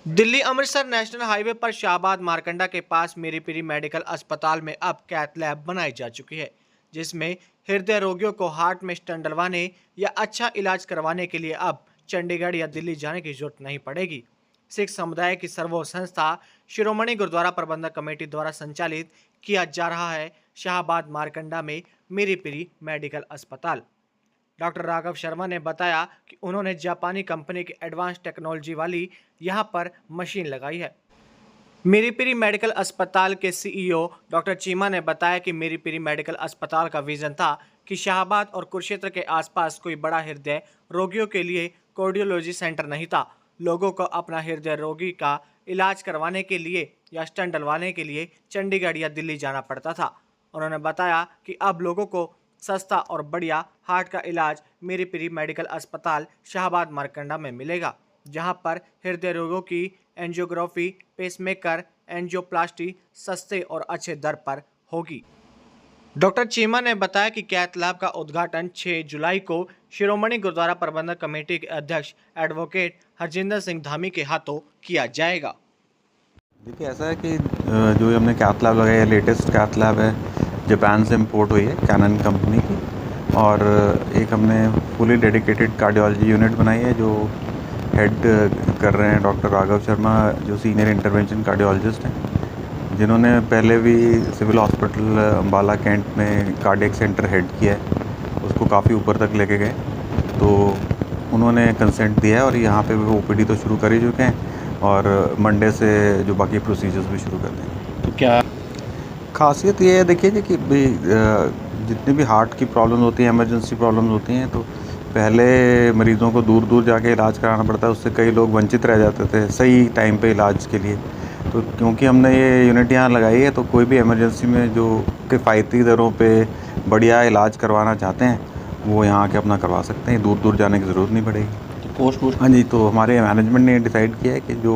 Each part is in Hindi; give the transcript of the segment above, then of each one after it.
दिल्ली अमृतसर नेशनल हाईवे पर शाहबाद मारकंडा के पास मीरी पीरी मेडिकल अस्पताल में अब कैथ लैब बनाई जा चुकी है, जिसमें हृदय रोगियों को हार्ट में स्टंट डलवाने या अच्छा इलाज करवाने के लिए अब चंडीगढ़ या दिल्ली जाने की जरूरत नहीं पड़ेगी। सिख समुदाय की सर्वोच्च संस्था शिरोमणि गुरुद्वारा प्रबंधक कमेटी द्वारा संचालित किया जा रहा है शाहबाद मारकंडा में मीरी पीरी मेडिकल अस्पताल। डॉक्टर राघव शर्मा ने बताया कि उन्होंने जापानी कंपनी की एडवांस टेक्नोलॉजी वाली यहां पर मशीन लगाई है। मीरी पीरी मेडिकल अस्पताल के सीईओ डॉक्टर चीमा ने बताया कि मीरी पीरी मेडिकल अस्पताल का विजन था कि शाहबाद और कुरुक्षेत्र के आसपास कोई बड़ा हृदय रोगियों के लिए कार्डियोलॉजी सेंटर नहीं था। लोगों को अपना हृदय रोगी का इलाज करवाने के लिए या स्टंट डलवाने के लिए चंडीगढ़ या दिल्ली जाना पड़ता था। उन्होंने बताया कि अब लोगों को सस्ता और बढ़िया हार्ट का इलाज मीरी पीरी मेडिकल अस्पताल शाहबाद मारकंडा में मिलेगा, जहां पर हृदय रोगों की एंजियोग्राफी, पेसमेकर, एंजियोप्लास्टी सस्ते और अच्छे दर पर होगी। डॉक्टर चीमा ने बताया कि कैथ लैब का उद्घाटन 6 जुलाई को शिरोमणि गुरुद्वारा प्रबंधक कमेटी के अध्यक्ष एडवोकेट हरजिंदर सिंह धामी के हाथों किया जाएगा। देखिए, ऐसा है कि जो हमने कैथ लैब लगाई है, लेटेस्ट कैथ लैब है, जापान से इंपोर्ट हुई है कैनन कंपनी की। और एक हमने फुली डेडिकेटेड कार्डियोलॉजी यूनिट बनाई है जो हेड कर रहे हैं डॉक्टर राघव शर्मा, जो सीनियर इंटरवेंशन कार्डियोलॉजिस्ट हैं, जिन्होंने पहले भी सिविल हॉस्पिटल अम्बाला कैंट में कार्डियक सेंटर हेड किया है, उसको काफ़ी ऊपर तक लेके गए। तो उन्होंने कंसेंट दिया है और यहाँ पे वो ओपीडी तो शुरू कर ही चुके हैं और मंडे से जो बाकी प्रोसीजर्स भी शुरू कर देंगे। तो क्या खासियत ये है, देखिए जी, कि जितनी भी हार्ट की प्रॉब्लम होती है, इमरजेंसी प्रॉब्लम्स होती हैं, तो पहले मरीज़ों को दूर दूर जाके इलाज कराना पड़ता है। उससे कई लोग वंचित रह जाते थे सही टाइम पे इलाज के लिए। तो क्योंकि हमने ये यूनिट यहाँ लगाई है, तो कोई भी इमरजेंसी में जो किफ़ायती दरों पे बढ़िया इलाज करवाना चाहते हैं, वो यहाँ आके अपना करवा सकते हैं, दूर दूर जाने की ज़रूरत नहीं पड़ेगी। तो पोस्ट हाँ जी, तो हमारे मैनेजमेंट ने डिसाइड किया है कि जो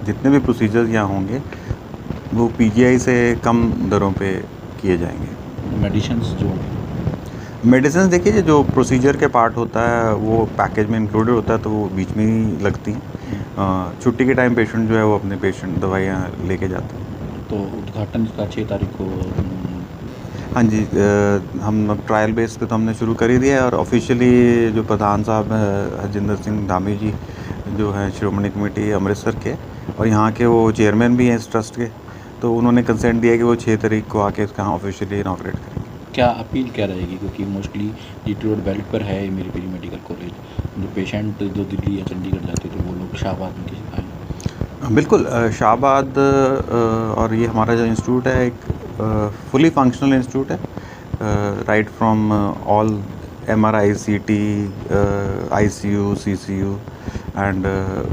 जितने भी प्रोसीजर्स यहाँ होंगे वो पीजीआई से कम दरों पे किए जाएंगे। मेडिसिन देखिए, जो प्रोसीजर के पार्ट होता है वो पैकेज में इंक्लूडेड होता है, तो वो बीच में ही लगती हैं। छुट्टी के टाइम पेशेंट जो है वो अपने पेशेंट दवाइयाँ लेके जाते हैं। तो उद्घाटन का 6 तारीख को हाँ जी, हम ट्रायल बेस पे तो हमने शुरू कर ही दिया है और ऑफिशियली जो प्रधान साहब हरजिंदर सिंह धामी जी जो हैं शिरोमणि कमेटी अमृतसर के, और यहाँ के वो चेयरमैन भी हैं इस ट्रस्ट के, तो उन्होंने कंसेंट दिया कि वो 6 तारीख को आके इसका ऑफिशियली इनॉग्रेट करेंगे। क्या अपील क्या रहेगी, क्योंकि मोस्टली जीटी रोड बेल्ट पर है मीरी पीरी मेडिकल कॉलेज, जो पेशेंट जो दिल्ली या चंडीगढ़ जाते थे वो लोग शाहबाद में किसी आए? बिल्कुल, शाहबाद और ये हमारा जो इंस्टीट्यूट है एक फुली फंक्शनल इंस्टीट्यूट है, right from all MRI, CT, ICU, CCU and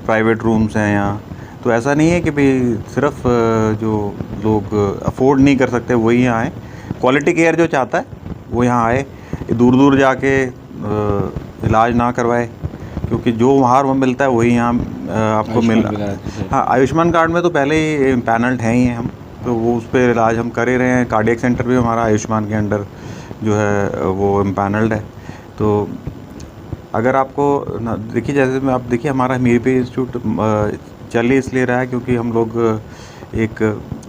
private rooms हैं यहाँ। तो ऐसा नहीं है कि भाई सिर्फ जो लोग अफोर्ड नहीं कर सकते वही यहाँ आए। क्वालिटी केयर जो चाहता है वो यहाँ आए, दूर दूर जाके इलाज ना करवाए, क्योंकि जो वहाँ मिलता है वही यहाँ आपको मिल। हाँ, आयुष्मान कार्ड में तो पहले ही पैनल्ड हैं ही हैं हम, तो वो उस पर इलाज हम कर ही रहे हैं। कार्डियक सेंटर भी हमारा आयुष्मान के अंडर जो है वो पैनल्ड है। तो अगर आपको देखिए, जैसे में आप देखिए, हमारा मीरी पीरी इंस्टीट्यूट चल ही इसलिए रहा है क्योंकि हम लोग एक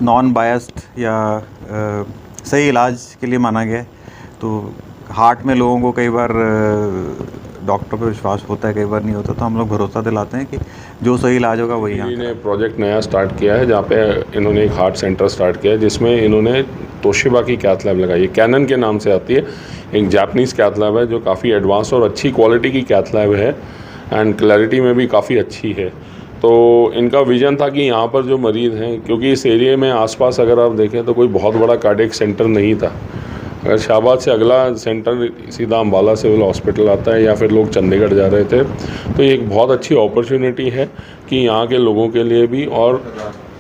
नॉन बायस्ड या सही इलाज के लिए माना गया है। तो हार्ट में लोगों को कई बार डॉक्टर पे विश्वास होता है, कई बार नहीं होता, तो हम लोग भरोसा दिलाते हैं कि जो सही इलाज होगा वही। यहाँ ने प्रोजेक्ट नया स्टार्ट किया है जहाँ पे इन्होंने एक हार्ट सेंटर स्टार्ट किया है, जिसमें इन्होंने तोशिबा की कैथ लैब लगाई है। कैनन के नाम से आती है, एक जापानीज़ कैथ लैब है जो काफ़ी एडवांस और अच्छी क्वालिटी की कैथ लैब है एंड क्लैरिटी में भी काफ़ी अच्छी है। तो इनका विज़न था कि यहाँ पर जो मरीज़ हैं, क्योंकि इस एरिया में आसपास अगर आप देखें तो कोई बहुत बड़ा कार्डियक सेंटर नहीं था। अगर शाहबाद से अगला सेंटर सीधा अम्बाला सिविल हॉस्पिटल आता है या फिर लोग चंडीगढ़ जा रहे थे, तो ये एक बहुत अच्छी अपॉर्चुनिटी है कि यहाँ के लोगों के लिए भी और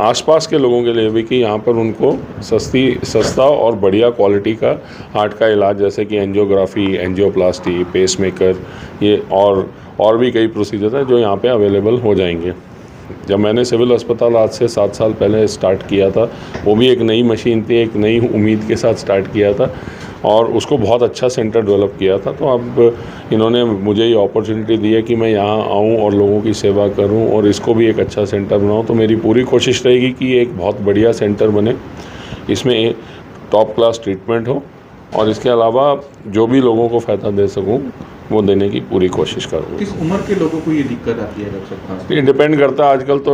आसपास के लोगों के लिए भी कि यहाँ पर उनको सस्ता और बढ़िया क्वालिटी का हार्ट का इलाज, जैसे कि एंजियोग्राफी, एंजियोप्लास्टी, पेसमेकर, ये और भी कई प्रोसीजर हैं जो यहाँ पे अवेलेबल हो जाएंगे। जब मैंने सिविल अस्पताल आज से 7 साल पहले स्टार्ट किया था, वो भी एक नई मशीन थी, एक नई उम्मीद के साथ स्टार्ट किया था, और उसको बहुत अच्छा सेंटर डेवलप किया था। तो अब इन्होंने मुझे ये अपॉर्चुनिटी दी है कि मैं यहाँ आऊँ और लोगों की सेवा करूँ और इसको भी एक अच्छा सेंटर बनाऊँ। तो मेरी पूरी कोशिश रहेगी कि ये एक बहुत बढ़िया सेंटर बने, इसमें टॉप क्लास ट्रीटमेंट हो और इसके अलावा जो भी लोगों को फ़ायदा दे सकूँ वो देने की पूरी कोशिश करूँगा। किस उम्र के लोगों को ये दिक्कत आती है डॉक्टर साहब? ये डिपेंड करता है। आजकल तो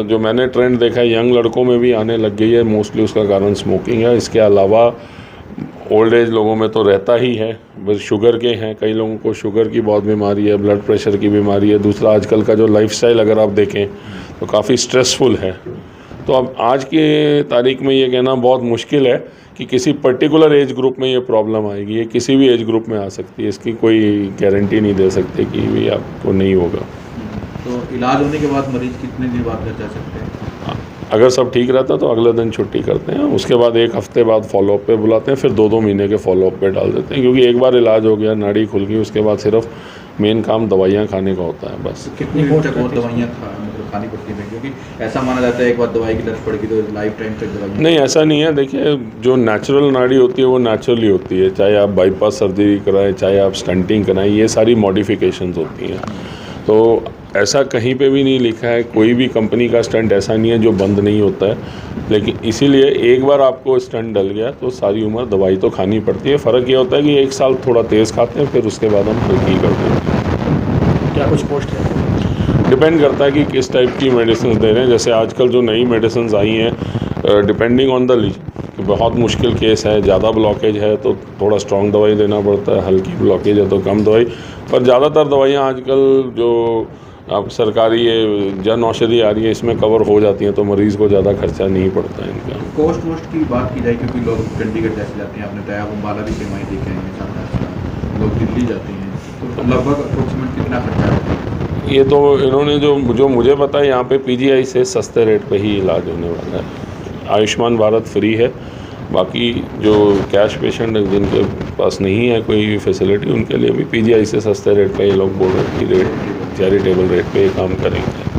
जो मैंने ट्रेंड देखा है यंग लड़कों में भी आने लग गई है, मोस्टली उसका कारण स्मोकिंग है। इसके अलावा ओल्ड एज लोगों में तो रहता ही है, बस शुगर के हैं, कई लोगों को शुगर की बहुत बीमारी है, ब्लड प्रेशर की बीमारी है। दूसरा आजकल का जो लाइफस्टाइल अगर आप देखें तो काफ़ी स्ट्रेसफुल है। तो अब आज की तारीख में ये कहना बहुत मुश्किल है कि किसी पर्टिकुलर एज ग्रुप में ये प्रॉब्लम आएगी। ये किसी भी एज ग्रुप में आ सकती है, इसकी कोई गारंटी नहीं दे सकते कि भी आपको नहीं होगा। तो इलाज होने के बाद मरीज कितने दिन बाद घर जा सकते हैं? अगर सब ठीक रहता तो अगले दिन छुट्टी करते हैं, उसके बाद 1 हफ्ते बाद फॉलोअप पे बुलाते हैं, फिर 2-2 महीने के फॉलोअप पे डाल देते हैं। क्योंकि एक बार इलाज हो गया, नाड़ी खुल गई, उसके बाद सिर्फ मेन काम दवाइयाँ खाने का होता है बस। कितनी दिन तक और दवाइयाँ खानी पड़ती हैं? क्योंकि ऐसा माना जाता है एक बार दवाई की लत पड़ गई तो लाइफ टाइम तक दवाई। नहीं, ऐसा नहीं है। देखिए, जो नेचुरल नाड़ी होती है वो नेचुरली होती है, चाहे आप बाईपास सर्जरी कराएं, चाहे आप स्टंटिंग कराएं, ये सारी मॉडिफिकेशंस होती हैं। तो ऐसा कहीं पे भी नहीं लिखा है, कोई भी कंपनी का स्टंट ऐसा नहीं है जो बंद नहीं होता है। लेकिन इसीलिए एक बार आपको स्टंट डल गया तो सारी उम्र दवाई तो खानी पड़ती है। फ़र्क ये होता है कि 1 साल थोड़ा तेज़ खाते हैं, फिर उसके बाद हम हल्की करते हैं। क्या कुछ पोस्ट है? डिपेंड करता है कि किस टाइप की मेडिसिन दे रहे हैं। जैसे आजकल जो नई मेडिसिन आई हैं, डिपेंडिंग ऑन द कि बहुत मुश्किल केस है, ज़्यादा ब्लॉकेज है तो थोड़ा स्ट्रॉन्ग दवाई देना पड़ता है, हल्की ब्लॉकेज है तो कम दवाई। पर ज़्यादातर दवाइयाँ आजकल जो अब सरकारी ये जन औषधि आ रही है इसमें कवर हो जाती हैं, तो मरीज़ को ज़्यादा खर्चा नहीं पड़ता है इनका। कॉस्ट वोस्ट की बात की जाए, क्योंकि लोग चंडीगढ़ जैसे जाते हैं, आपने बताया अम्बाला भी सेवाएँ देखे हैं, साथ लोग दिल्ली जाते हैं, तो लगभग अप्रोक्सीमेट कितना खर्चा है? ये तो इन्होंने जो मुझे पता है, यहाँ पे पीजीआई से सस्ते रेट पे ही इलाज होने वाला है। आयुष्मान भारत फ्री है, बाकी जो कैश पेशेंट जिनके पास नहीं है कोई फैसिलिटी, उनके लिए भी पीजीआई से सस्ते रेट पे ये लोग बोल रहे हैं कि चैरिटेबल रेट पे ये काम करेंगे।